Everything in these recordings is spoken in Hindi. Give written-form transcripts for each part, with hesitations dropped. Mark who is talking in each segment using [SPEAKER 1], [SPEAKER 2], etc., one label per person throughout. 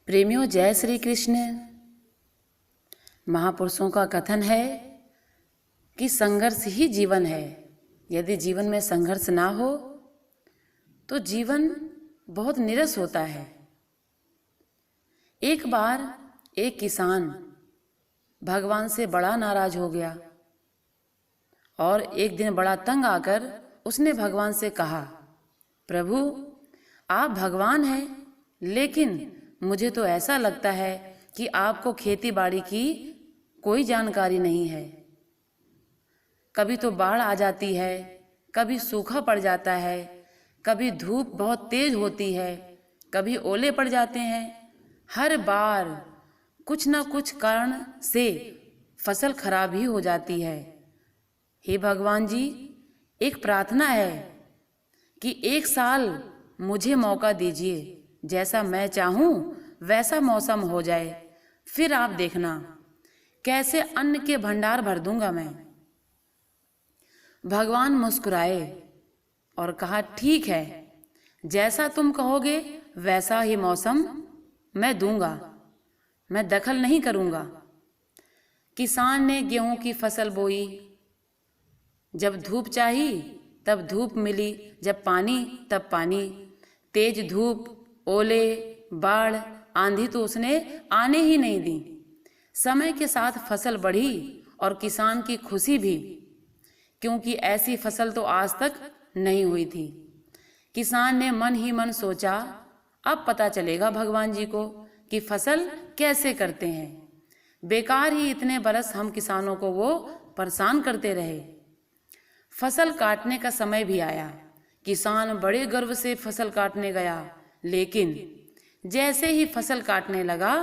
[SPEAKER 1] प्रेमियों, जय श्री कृष्ण। महापुरुषों का कथन है कि संघर्ष ही जीवन है। यदि जीवन में संघर्ष ना हो तो जीवन बहुत नीरस होता है। एक बार एक किसान भगवान से बड़ा नाराज हो गया और एक दिन बड़ा तंग आकर उसने भगवान से कहा, प्रभु आप भगवान हैं, लेकिन मुझे तो ऐसा लगता है कि आपको खेती बाड़ी की कोई जानकारी नहीं है। कभी तो बाढ़ आ जाती है, कभी सूखा पड़ जाता है, कभी धूप बहुत तेज होती है, कभी ओले पड़ जाते हैं। हर बार कुछ ना कुछ कारण से फसल खराब ही हो जाती है। हे भगवान जी, एक प्रार्थना है कि एक साल मुझे मौका दीजिए, जैसा मैं चाहूं वैसा मौसम हो जाए, फिर आप देखना कैसे अन्न के भंडार भर दूंगा मैं। भगवान मुस्कुराए और कहा, ठीक है, जैसा तुम कहोगे वैसा ही मौसम मैं दूंगा, मैं दखल नहीं करूंगा। किसान ने गेहूं की फसल बोई। जब धूप चाहिए तब धूप मिली, जब पानी तब पानी। तेज धूप, ओले, बाढ़, आंधी तो उसने आने ही नहीं दी। समय के साथ फसल बढ़ी और किसान की खुशी भी, क्योंकि ऐसी फसल तो आज तक नहीं हुई थी। किसान ने मन ही मन सोचा, अब पता चलेगा भगवान जी को कि फसल कैसे करते हैं। बेकार ही इतने बरस हम किसानों को वो परेशान करते रहे। फसल काटने का समय भी आया। किसान बड़े गर्व से फसल काटने गया, लेकिन जैसे ही फसल काटने लगा,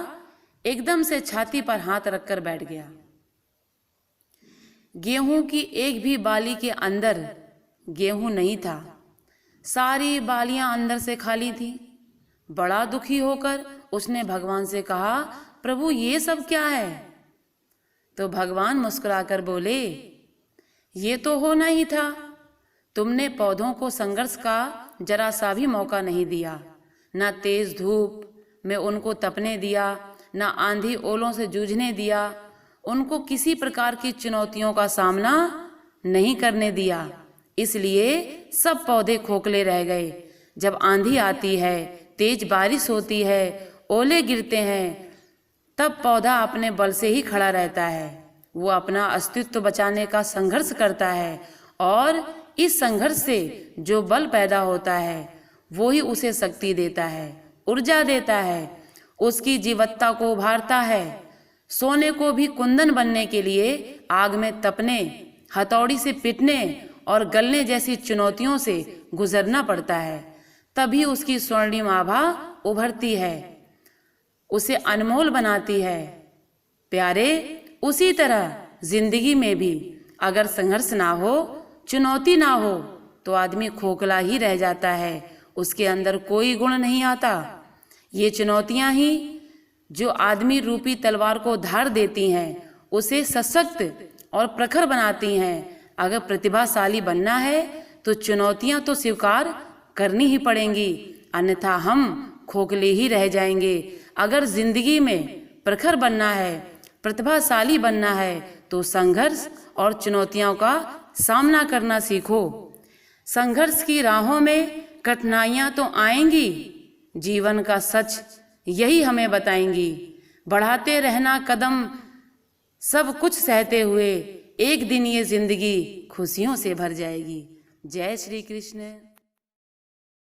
[SPEAKER 1] एकदम से छाती पर हाथ रखकर बैठ गया। गेहूं की एक भी बाली के अंदर गेहूं नहीं था। सारी बालियां अंदर से खाली थी। बड़ा दुखी होकर उसने भगवान से कहा, प्रभु ये सब क्या है? तो भगवान मुस्कुराकर बोले, ये तो होना ही था। तुमने पौधों को संघर्ष का जरा सा भी मौका नहीं दिया। ना तेज धूप में उनको तपने दिया, ना आंधी ओलों से जूझने दिया। उनको किसी प्रकार की चुनौतियों का सामना नहीं करने दिया। इसलिए सब पौधे खोखले रह गए। जब आंधी आती है, तेज बारिश होती है, ओले गिरते हैं, तब पौधा अपने बल से ही खड़ा रहता है। वो अपना अस्तित्व बचाने का संघर्ष करता है और इस संघर्ष से जो बल पैदा होता है वो ही उसे शक्ति देता है, ऊर्जा देता है, उसकी जीवत्ता को उभारता है। सोने को भी कुंदन बनने के लिए आग में तपने, हथौड़ी से पीटने और गलने जैसी चुनौतियों से गुजरना पड़ता है, तभी उसकी स्वर्णिम आभा उभरती है, उसे अनमोल बनाती है। प्यारे, उसी तरह जिंदगी में भी अगर संघर्ष ना हो, चुनौती ना हो, तो आदमी खोखला ही रह जाता है, उसके अंदर कोई गुण नहीं आता। ये चुनौतियां ही जो आदमी रूपी तलवार को धार देती हैं, उसे सशक्त और प्रखर बनाती हैं। अगर प्रतिभाशाली बनना है तो चुनौतियां तो स्वीकार करनी ही पड़ेंगी, अन्यथा हम खोखले ही रह जाएंगे। अगर जिंदगी में प्रखर बनना है, प्रतिभाशाली बनना है, तो संघर्ष और चुनौतियों का सामना करना सीखो। संघर्ष की राहों में कठिनाइयां तो आएंगी, जीवन का सच यही हमें बताएंगी। बढ़ाते रहना कदम, सब कुछ सहते हुए, एक दिन ये जिंदगी खुशियों से भर जाएगी। जय श्री कृष्ण।